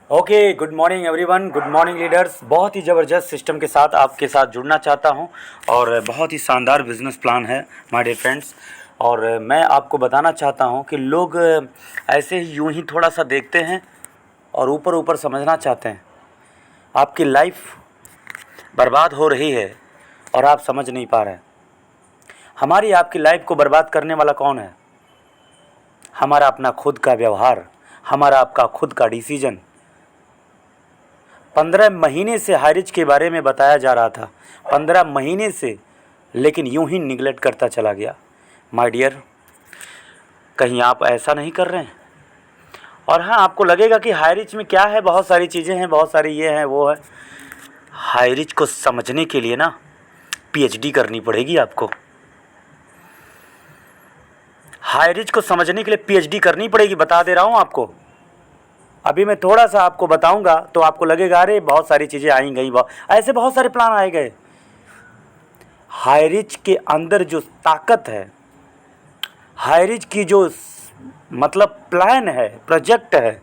Okay, good morning everyone, good morning leaders. बहुत ही ज़बरदस्त system के साथ आपके साथ जुड़ना चाहता हूं और बहुत ही शानदार बिजनेस प्लान है माय डियर फ्रेंड्स। और मैं आपको बताना चाहता हूं कि लोग ऐसे ही यूं ही थोड़ा सा देखते हैं और ऊपर ऊपर समझना चाहते हैं। आपकी लाइफ बर्बाद हो रही है और आप समझ नहीं पा रहे हैं। हमारी आपकी लाइफ को बर्बाद करने वाला कौन है? हमारा अपना खुद का व्यवहार, हमारा आपका खुद का डिसीजन। 15 महीने से हाइरिच के बारे में बताया जा रहा था, 15 महीने से, लेकिन यूं ही निगलेक्ट करता चला गया। माय डियर, कहीं आप ऐसा नहीं कर रहे हैं? और हाँ, आपको लगेगा कि हाइरिच में क्या है, बहुत सारी चीज़ें हैं, बहुत सारी ये हैं वो है। हाइरिच को समझने के लिए ना पीएचडी करनी पड़ेगी आपको। हाइरिच को समझने के लिए पीएचडी करनी पड़ेगी, बता दे रहा हूँ आपको। अभी मैं थोड़ा सा आपको बताऊंगा तो आपको लगेगा अरे बहुत सारी चीज़ें आई गई, ऐसे बहुत सारे प्लान आए गए। हाइरिच के अंदर जो ताकत है, हाइरिच की जो मतलब प्लान है, प्रोजेक्ट है,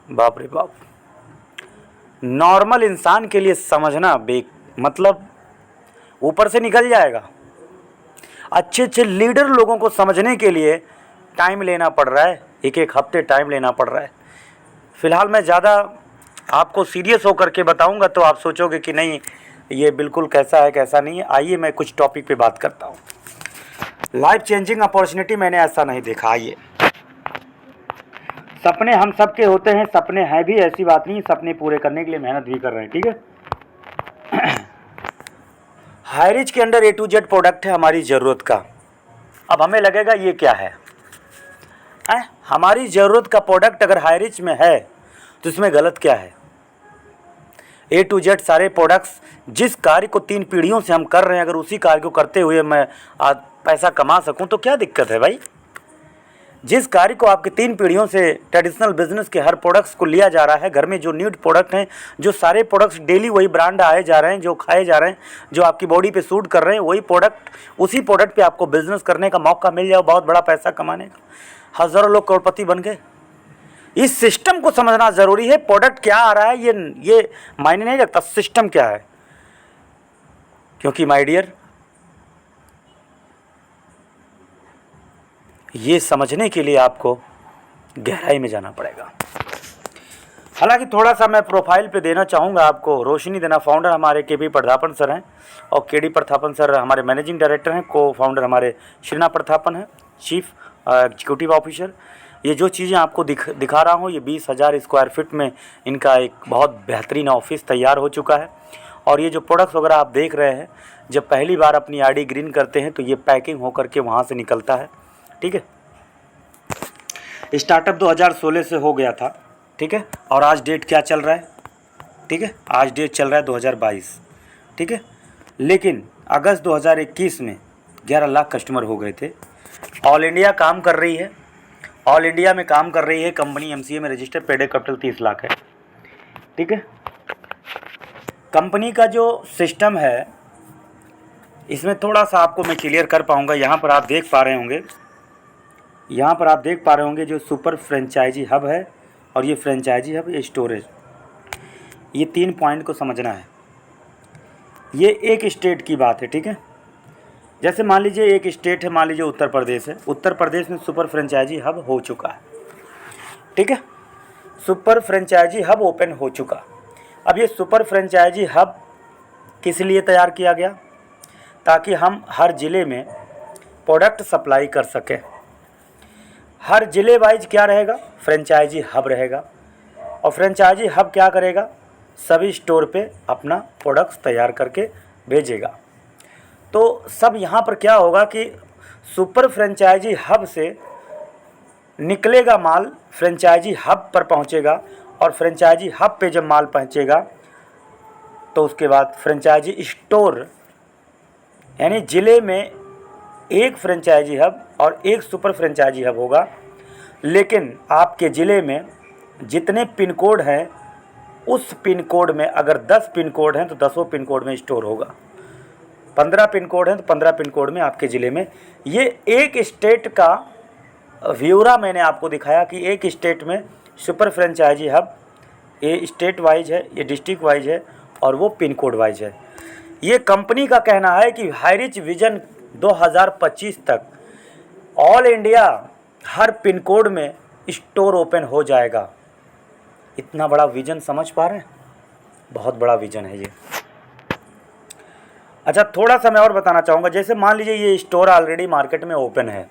बाप रे बाप, नॉर्मल इंसान के लिए समझना मतलब ऊपर से निकल जाएगा। अच्छे अच्छे लीडर लोगों को समझने के लिए टाइम लेना पड़ रहा है, एक एक हफ्ते टाइम लेना पड़ रहा है। फ़िलहाल मैं ज़्यादा आपको सीरियस होकर के बताऊंगा तो आप सोचोगे कि नहीं ये बिल्कुल कैसा है कैसा नहीं है। आइए मैं कुछ टॉपिक पे बात करता हूँ। लाइफ चेंजिंग अपॉर्चुनिटी मैंने ऐसा नहीं देखा। आइए, सपने हम सब के होते हैं, सपने हैं भी, ऐसी बात नहीं, सपने पूरे करने के लिए मेहनत भी कर रहे हैं, ठीक है। हाइरिच के under A to Z product है हमारी ज़रूरत का। अब हमें लगेगा ये क्या है? हमारी ज़रूरत का प्रोडक्ट अगर हाइरिच में है तो इसमें गलत क्या है? A to Z सारे प्रोडक्ट्स, जिस कार्य को 3 पीढ़ियों से हम कर रहे हैं, अगर उसी कार्य को करते हुए मैं आज पैसा कमा सकूं तो क्या दिक्कत है भाई? जिस कार्य को आपके 3 पीढ़ियों से ट्रेडिशनल बिजनेस के हर प्रोडक्ट्स को लिया जा रहा है, घर में जो नीड प्रोडक्ट हैं, जो सारे प्रोडक्ट्स डेली वही ब्रांड आए जा रहे हैं, जो खाए जा रहे हैं, जो आपकी बॉडी पे सूट कर रहे हैं, वही प्रोडक्ट, उसी प्रोडक्ट पे आपको बिजनेस करने का मौका मिल जाए, बहुत बड़ा पैसा कमाने का। हज़ारों लोग करोड़पति बन गए। इस सिस्टम को समझना ज़रूरी है। प्रोडक्ट क्या आ रहा है ये मायने नहीं रखता, सिस्टम क्या है। क्योंकि माय डियर, ये समझने के लिए आपको गहराई में जाना पड़ेगा। हालांकि थोड़ा सा मैं प्रोफाइल पे देना चाहूँगा आपको, रोशनी देना। फाउंडर हमारे के प्रतापन सर हैं और के प्रतापन सर हमारे मैनेजिंग डायरेक्टर हैं। को फाउंडर हमारे श्रीना प्रतापन हैं, चीफ एग्जीक्यूटिव ऑफिसर। ये जो चीज़ें आपको दिखा रहा हूँ, ये 20,000 स्क्वायर फीट में इनका एक बहुत बेहतरीन ऑफिस तैयार हो चुका है। और ये जो प्रोडक्ट्स वगैरह आप देख रहे हैं, जब पहली बार अपनी आईडी ग्रीन करते हैं तो ये पैकिंग होकर के वहाँ से निकलता है, ठीक है। स्टार्टअप 2016 से हो गया था, ठीक है। और आज डेट क्या चल रहा है, ठीक है, आज डेट चल रहा है 2022, ठीक है। लेकिन अगस्त 2021 में 11 लाख कस्टमर हो गए थे। ऑल इंडिया काम कर रही है, ऑल इंडिया में काम कर रही है कंपनी। MCA में रजिस्टर्ड पेड कैपिटल 30 लाख है, ठीक है। कंपनी का जो सिस्टम है, इसमें थोड़ा सा आपको मैं क्लियर कर पाऊँगा। यहाँ पर आप देख पा रहे होंगे, यहाँ पर आप देख पा रहे होंगे जो सुपर फ्रेंचाइजी हब है और ये फ्रेंचाइजी हब, ये स्टोरेज, ये 3 पॉइंट को समझना है। ये एक स्टेट की बात है, ठीक है। जैसे मान लीजिए एक स्टेट है, मान लीजिए उत्तर प्रदेश है। उत्तर प्रदेश में सुपर फ्रेंचाइजी हब हो चुका है, ठीक है। सुपर फ्रेंचाइजी हब ओपन हो चुका। अब ये सुपर फ्रेंचाइजी हब किस लिए तैयार किया गया? ताकि हम हर ज़िले में प्रोडक्ट सप्लाई कर सकें। हर ज़िले वाइज क्या रहेगा? फ्रेंचाइजी हब रहेगा। और फ्रेंचाइजी हब क्या करेगा? सभी स्टोर पे अपना प्रोडक्ट्स तैयार करके भेजेगा। तो सब यहाँ पर क्या होगा कि सुपर फ्रेंचाइजी हब से निकलेगा माल, फ्रेंचाइजी हब पर पहुँचेगा। और फ्रेंचाइजी हब पे जब माल पहुँचेगा तो उसके बाद फ्रेंचाइजी स्टोर, यानी ज़िले में एक फ्रेंचाइजी हब और एक सुपर फ्रेंचाइजी हब होगा। लेकिन आपके ज़िले में जितने पिन कोड हैं, उस पिन कोड में अगर 10 पिन कोड हैं तो 10 पिन कोड में स्टोर होगा। 15 पिन कोड हैं तो 15 पिन कोड में आपके ज़िले में। ये एक स्टेट का व्यूरा मैंने आपको दिखाया कि एक स्टेट में सुपर फ्रेंचाइजी हब ये स्टेट वाइज है, ये डिस्ट्रिक्ट वाइज है और वो पिन कोड वाइज है। ये कंपनी का कहना है कि हाईरिच विजन 2025 तक all India her pin code में स्टोर ओपन हो जाएगा। इतना बड़ा विजन समझ पा रहे हैं? बहुत बड़ा विजन है ये। अच्छा, थोड़ा सा मैं और बताना चाहूँगा। जैसे मान लीजिए ये स्टोर ऑलरेडी मार्केट में ओपन है।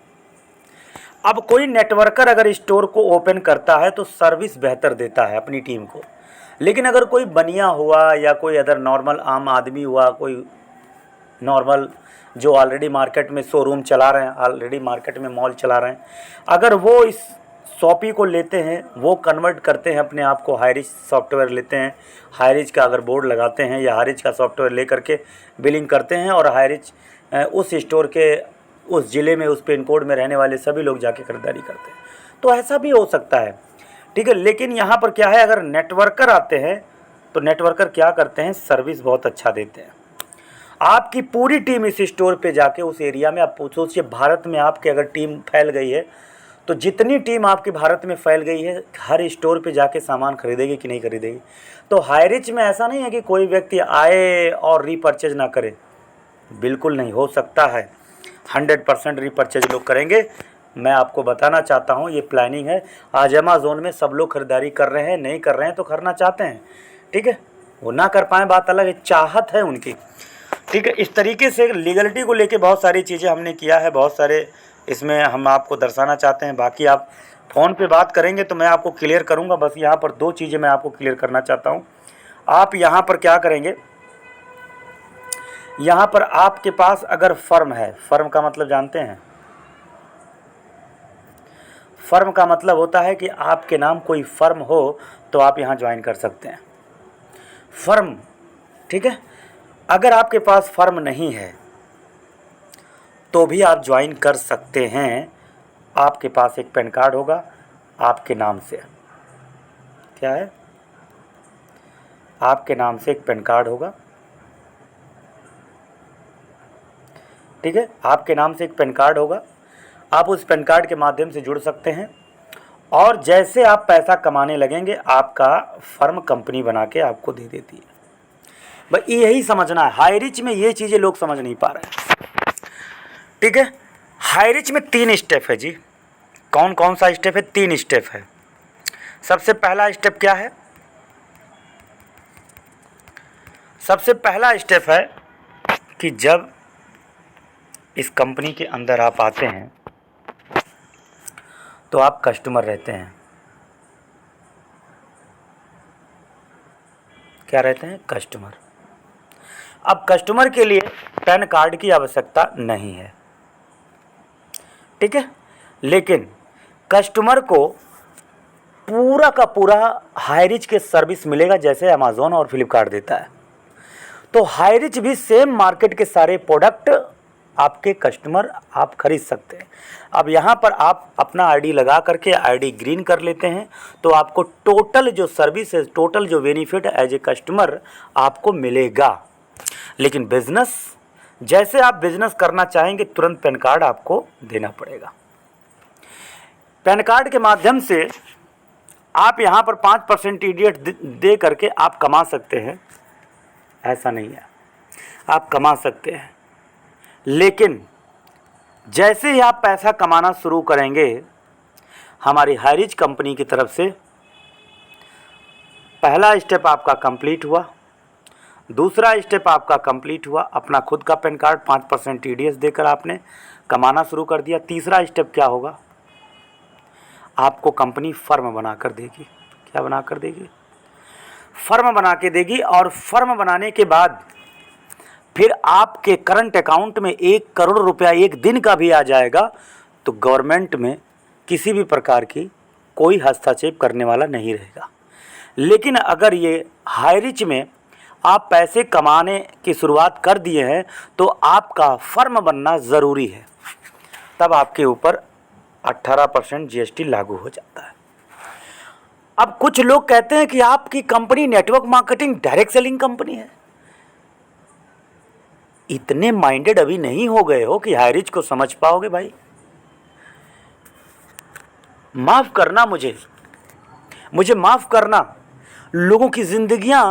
अब कोई नेटवर्कर अगर स्टोर को ओपन करता है तो सर्विस बेहतर देता है अपनी टीम को। लेकिन अगर कोई बनिया हुआ या कोई अदर नॉर्मल आम आदमी हुआ, कोई नॉर्मल जो ऑलरेडी मार्केट में शोरूम चला रहे हैं, ऑलरेडी मार्केट में मॉल चला रहे हैं, अगर वो इस शॉपी को लेते हैं, वो कन्वर्ट करते हैं अपने आप को, हाईरिच सॉफ्टवेयर लेते हैं, हाईरिच का अगर बोर्ड लगाते हैं या हाईरिच का सॉफ्टवेयर ले करके बिलिंग करते हैं और हाईरिच उस स्टोर के उस ज़िले में, उस पिन कोड में रहने वाले सभी लोग जाके खरीदारी करते हैं, तो ऐसा भी हो सकता है। ठीक है, लेकिन यहाँ पर क्या है, अगर नेटवर्कर आते हैं तो नेटवर्कर क्या करते हैं, सर्विस बहुत अच्छा देते हैं। आपकी पूरी टीम इस स्टोर पे जाके उस एरिया में, आप सोचिए भारत में आपके अगर टीम फैल गई है तो जितनी टीम आपकी भारत में फैल गई है, हर स्टोर पे जाके सामान खरीदेगी कि नहीं खरीदेगी? तो हाईरिच में ऐसा नहीं है कि कोई व्यक्ति आए और रीपर्चेज ना करे, बिल्कुल नहीं हो सकता है। 100% रीपर्चेज लोग करेंगे। मैं आपको बताना चाहता हूँ, ये प्लानिंग है। आज अमेज़न में सब लोग खरीदारी कर रहे हैं, नहीं कर रहे हैं तो करना चाहते हैं। ठीक है, वो ना कर पाएँ बात अलग है, चाहत है उनकी। ठीक है, इस तरीके से लीगलिटी को लेके बहुत सारी चीज़ें हमने किया है, बहुत सारे इसमें हम आपको दर्शाना चाहते हैं। बाकी आप फ़ोन पे बात करेंगे तो मैं आपको क्लियर करूँगा। बस यहाँ पर 2 चीज़ें मैं आपको क्लियर करना चाहता हूँ। आप यहाँ पर क्या करेंगे, यहाँ पर आपके पास अगर फर्म है, फर्म का मतलब जानते हैं? फर्म का मतलब होता है कि आपके नाम कोई फर्म हो तो आप यहाँ ज्वाइन कर सकते हैं, फर्म। ठीक है, अगर आपके पास फर्म नहीं है तो भी आप ज्वाइन कर सकते हैं। आपके पास एक पैन कार्ड होगा आपके नाम से। क्या है? आपके नाम से एक पैन कार्ड होगा। ठीक है, आपके नाम से एक पैन कार्ड होगा। आप उस पैन कार्ड के माध्यम से जुड़ सकते हैं और जैसे आप पैसा कमाने लगेंगे आपका फर्म कंपनी बना के आपको दे देती है। बस यही समझना है। हाईरिच में ये चीज़ें लोग समझ नहीं पा रहे हैं। ठीक है, हाईरिच में 3 स्टेप है जी। कौन कौन सा स्टेप है? 3 स्टेप है। सबसे पहला स्टेप क्या है? सबसे पहला स्टेप है कि जब इस कंपनी के अंदर आप आते हैं तो आप कस्टमर रहते हैं। क्या रहते हैं? कस्टमर। अब कस्टमर के लिए पैन कार्ड की आवश्यकता नहीं है। ठीक है, लेकिन कस्टमर को पूरा का पूरा हाईरिच के सर्विस मिलेगा जैसे अमेज़न और फ्लिपकार्ट देता है। तो हाईरिच भी सेम मार्केट के सारे प्रोडक्ट आपके कस्टमर आप खरीद सकते हैं। अब यहाँ पर आप अपना आईडी लगा करके आईडी ग्रीन कर लेते हैं तो आपको टोटल जो सर्विस है, टोटल जो बेनिफिट एज ए कस्टमर आपको मिलेगा। लेकिन बिजनेस, जैसे आप बिजनेस करना चाहेंगे तुरंत पैन कार्ड आपको देना पड़ेगा। पैन कार्ड के माध्यम से आप यहाँ पर 5% टीडीएस दे करके आप कमा सकते हैं, ऐसा नहीं है, आप कमा सकते हैं। लेकिन जैसे ही आप पैसा कमाना शुरू करेंगे, हमारी हाईरिच कंपनी की तरफ से पहला स्टेप आपका कंप्लीट हुआ, दूसरा स्टेप आपका कंप्लीट हुआ, अपना खुद का पैन कार्ड 5% टीडीएस देकर आपने कमाना शुरू कर दिया। तीसरा स्टेप क्या होगा? आपको कंपनी फर्म बना कर देगी। क्या बना कर देगी? फर्म बना के देगी। और फर्म बनाने के बाद फिर आपके करंट अकाउंट में 1 करोड़ रुपया एक दिन का भी आ जाएगा तो गवर्नमेंट में किसी भी प्रकार की कोई हस्तक्षेप करने वाला नहीं रहेगा। लेकिन अगर ये हाईरिच में आप पैसे कमाने की शुरुआत कर दिए हैं तो आपका फर्म बनना ज़रूरी है, तब आपके ऊपर 18% जीएसटी लागू हो जाता है। अब कुछ लोग कहते हैं कि आपकी company network marketing direct selling company है। इतने माइंडेड अभी नहीं हो गए हो कि हाईरिच को समझ पाओगे भाई। माफ़ करना, मुझे माफ़ करना। लोगों की ज़िंदगियां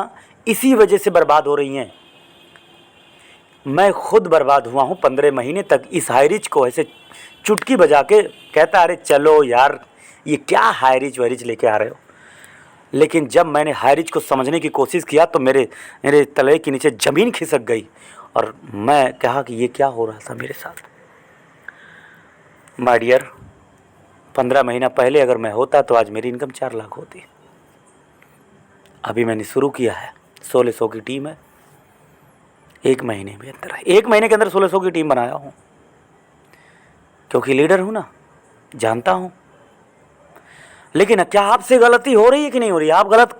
इसी वजह से बर्बाद हो रही हैं। मैं खुद बर्बाद हुआ हूँ 15 महीने तक इस हाईरिच को ऐसे चुटकी बजा के कहता अरे चलो यार ये क्या हाईरिच वाईरिच लेके आ रहे हो। लेकिन जब मैंने हाईरिच को समझने की कोशिश किया तो मेरे मेरे तले के नीचे ज़मीन खिसक गई और मैं कहा कि ये क्या हो रहा था मेरे साथ। माय डियर, 15 महीना पहले अगर मैं होता तो आज मेरी इनकम 4 लाख होती। अभी मैंने शुरू किया है, 1600 की टीम है, 1 महीने में अंदर है, 1 महीने के अंदर 1600 की टीम बनाया हूँ, क्योंकि लीडर हूँ ना, जानता हूँ। लेकिन क्या आपसे गलती हो रही है कि नहीं हो रही? आप गलत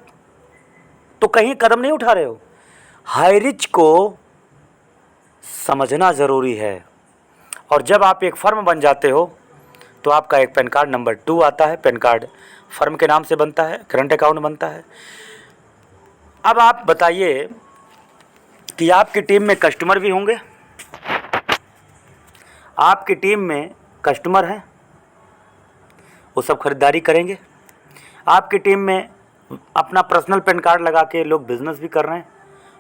तो कहीं कदम नहीं उठा रहे हो। हाईरिच को समझना ज़रूरी है। और जब आप एक फर्म बन जाते हो तो आपका एक पैन कार्ड नंबर 2 आता है। पैन कार्ड फर्म के नाम से बनता है, करंट अकाउंट बनता है। अब आप बताइए कि आपकी टीम में कस्टमर भी होंगे, आपकी टीम में कस्टमर हैं, वो सब खरीदारी करेंगे। आपकी टीम में अपना पर्सनल पैन कार्ड लगा के लोग बिज़नेस भी कर रहे हैं,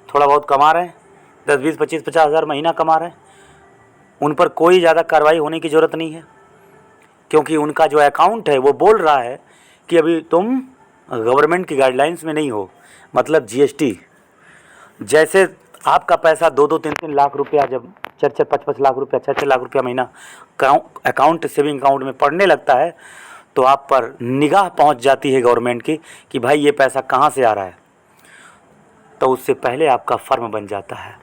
थोड़ा बहुत कमा रहे हैं, 10, 20, 25, 50 हज़ार महीना कमा रहे हैं। उन पर कोई ज़्यादा कार्रवाई होने की ज़रूरत नहीं है, क्योंकि उनका जो अकाउंट है वो बोल रहा है कि अभी तुम गवर्नमेंट की गाइडलाइंस में नहीं हो। मतलब जीएसटी, जैसे आपका पैसा 2-2, 3-3 लाख रुपया, जब 4-4, 5-5 लाख रुपया, 6-6 लाख रुपया महीना अकाउंट सेविंग अकाउंट में पड़ने लगता है तो आप पर निगाह पहुंच जाती है गवर्नमेंट की कि भाई ये पैसा कहाँ से आ रहा है। तो उससे पहले आपका फर्म बन जाता है।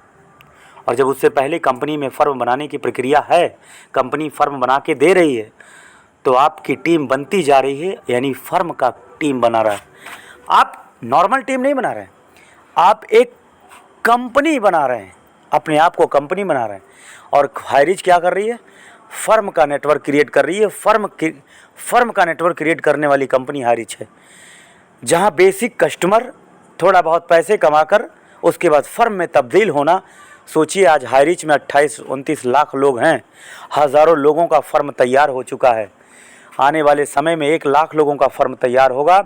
और जब उससे पहले कंपनी में फ़र्म बनाने की प्रक्रिया है, कंपनी फ़र्म बना के दे रही है, तो आपकी टीम बनती जा रही है, यानी फ़र्म का टीम बना रहा है। आप नॉर्मल टीम नहीं बना रहे हैं, आप एक कंपनी बना रहे हैं, अपने आप को कंपनी बना रहे हैं। और हाईरिच क्या कर रही है? फ़र्म का नेटवर्क क्रिएट कर रही है। फ़र्म का नेटवर्क क्रिएट करने वाली कंपनी हाईरिच है, जहां बेसिक कस्टमर थोड़ा बहुत पैसे कमाकर उसके बाद फ़र्म में तब्दील होना। सोचिए आज हाईरिच में 28-29 लाख लोग हैं, हज़ारों लोगों का फ़र्म तैयार हो चुका है। आने वाले समय में 1 लाख लोगों का फ़र्म तैयार होगा।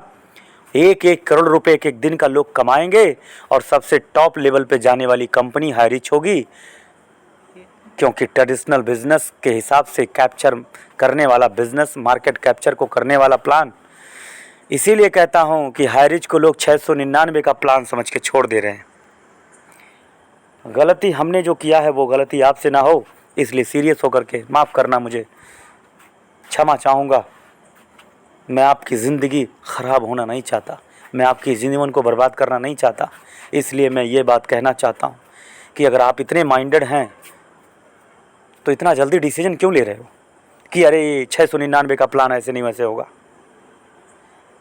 1-1 करोड़ रुपए एक दिन का लोग कमाएंगे और सबसे टॉप लेवल पे जाने वाली कंपनी हाईरिच होगी, क्योंकि ट्रेडिशनल बिजनेस के हिसाब से कैप्चर करने वाला बिजनेस, मार्केट कैप्चर को करने वाला प्लान। इसीलिए कहता हूं कि हाईरिच को लोग 699 का प्लान समझ के छोड़ दे रहे हैं। गलती हमने जो किया है वो गलती आपसे ना हो, इसलिए सीरियस होकर के माफ़ करना, मुझे क्षमा चाहूँगा। मैं आपकी ज़िंदगी ख़राब होना नहीं चाहता, मैं आपकी जीवन को बर्बाद करना नहीं चाहता। इसलिए मैं ये बात कहना चाहता हूँ कि अगर आप इतने माइंडेड हैं तो इतना जल्दी डिसीजन क्यों ले रहे हो कि अरे 699 का प्लान ऐसे नहीं वैसे होगा।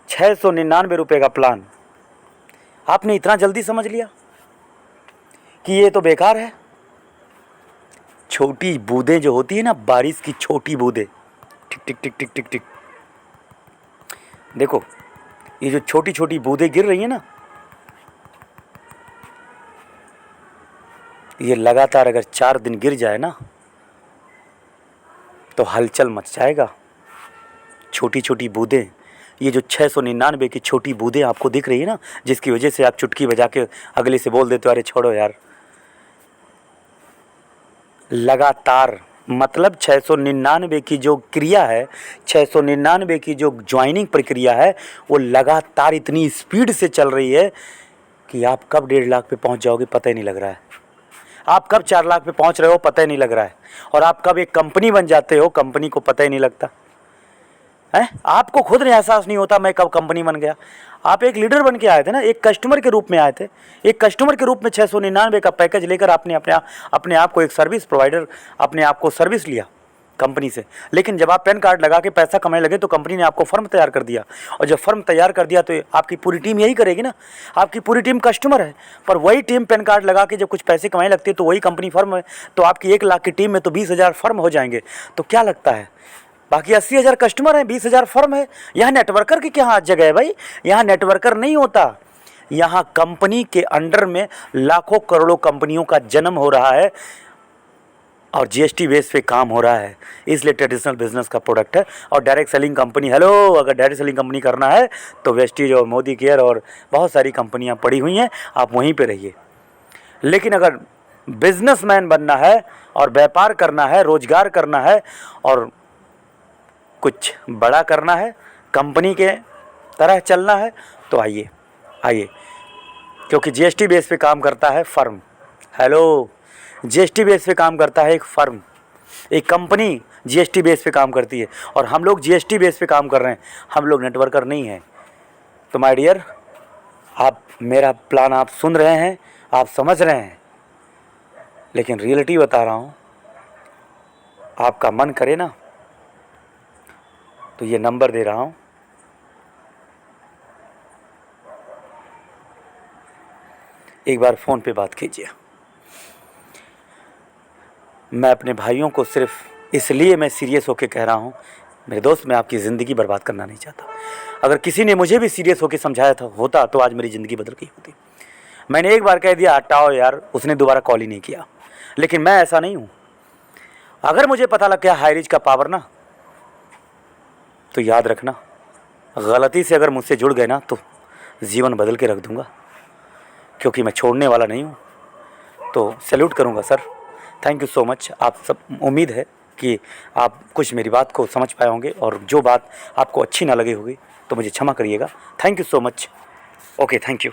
699 रुपये का प्लान आपने इतना जल्दी समझ लिया कि ये तो बेकार है। छोटी बूंदें जो होती है ना, बारिश की छोटी बूंदें, टिक टिक टिक टिक टिक टिक, देखो ये जो छोटी छोटी बूंदें गिर रही है ना, ये लगातार अगर 4 दिन गिर जाए ना तो हलचल मच जाएगा। छोटी छोटी बूंदें, ये जो 699 की छोटी बूंदें आपको दिख रही है ना, जिसकी वजह से आप चुटकी बजा के अगले से बोल देते हो अरे छोड़ो यार, लगातार मतलब 699 की जो क्रिया है, 699 की जो ज्वाइनिंग प्रक्रिया है, वो लगातार इतनी स्पीड से चल रही है कि आप कब 1.5 लाख पे पहुंच जाओगे पता ही नहीं लग रहा है। आप कब 4 लाख पे पहुंच रहे हो पता ही नहीं लग रहा है। और आप कब एक कंपनी बन जाते हो, कंपनी को पता ही नहीं लगता है। आपको खुद एहसास नहीं होता मैं कब कंपनी बन गया। आप एक लीडर बन के आए थे ना, एक कस्टमर के रूप में आए थे। एक कस्टमर के रूप में 699 का पैकेज लेकर आपने अपने आप को एक सर्विस प्रोवाइडर, अपने आप को सर्विस लिया कंपनी से। लेकिन जब आप पैन कार्ड लगा के पैसा कमाने लगे तो कंपनी ने आपको फर्म तैयार कर दिया। और जब फर्म तैयार कर दिया तो आपकी पूरी टीम यही करेगी ना, आपकी पूरी टीम कस्टमर है। पर वही टीम पैन कार्ड लगा के जब कुछ पैसे कमाने लगती है तो वही कंपनी फर्म है। तो आपकी 1 लाख की टीम में तो 20,000 फर्म हो जाएंगे। तो क्या लगता है बाकी 80,000 कस्टमर हैं, 20,000 फर्म है। यहाँ नेटवर्कर की क्या जगह है भाई? यहाँ नेटवर्कर नहीं होता, यहाँ कंपनी के अंडर में लाखों करोड़ों कंपनियों का जन्म हो रहा है। और जीएसटी बेस पे काम हो रहा है, इसलिए ट्रेडिशनल बिजनेस का प्रोडक्ट है। और डायरेक्ट सेलिंग कंपनी, हेलो, अगर डायरेक्ट सेलिंग कंपनी करना है तो वेस्टीज और मोदी केयर और बहुत सारी कंपनियां पड़ी हुई हैं, आप वहीं पे रहिए। लेकिन अगर बिजनेसमैन बनना है और व्यापार करना है, रोजगार करना है और कुछ बड़ा करना है, कंपनी के तरह चलना है, तो आइए आइए, क्योंकि जीएसटी बेस पे काम करता है फर्म। हेलो, जीएसटी बेस पे काम करता है एक फर्म, एक कंपनी जीएसटी बेस पे काम करती है, और हम लोग जीएसटी बेस पे काम कर रहे हैं, हम लोग नेटवर्कर नहीं हैं। तो माय डियर, आप मेरा प्लान आप सुन रहे हैं, आप समझ रहे हैं, लेकिन रियलिटी बता रहा हूँ। आपका मन करे ना तो ये नंबर दे रहा हूँ, एक बार फ़ोन पे बात कीजिए। मैं अपने भाइयों को सिर्फ इसलिए मैं सीरियस होकर कह रहा हूँ, मेरे दोस्त, मैं आपकी ज़िंदगी बर्बाद करना नहीं चाहता। अगर किसी ने मुझे भी सीरियस होकर समझाया होता तो आज मेरी ज़िंदगी बदल गई होती। मैंने एक बार कह दिया हटाओ यार, उसने दोबारा कॉल ही नहीं किया। लेकिन मैं ऐसा नहीं हूँ। अगर मुझे पता लग गया हाईरिज का पावर ना, तो याद रखना, गलती से अगर मुझसे जुड़ गए ना तो जीवन बदल के रख दूँगा, क्योंकि मैं छोड़ने वाला नहीं हूँ। तो सैल्यूट करूँगा sir, thank you so much. आप सब, उम्मीद है कि आप कुछ मेरी बात को समझ पाए होंगे, और जो बात आपको अच्छी ना लगी होगी तो मुझे क्षमा करिएगा। Thank you so much. Okay, thank you.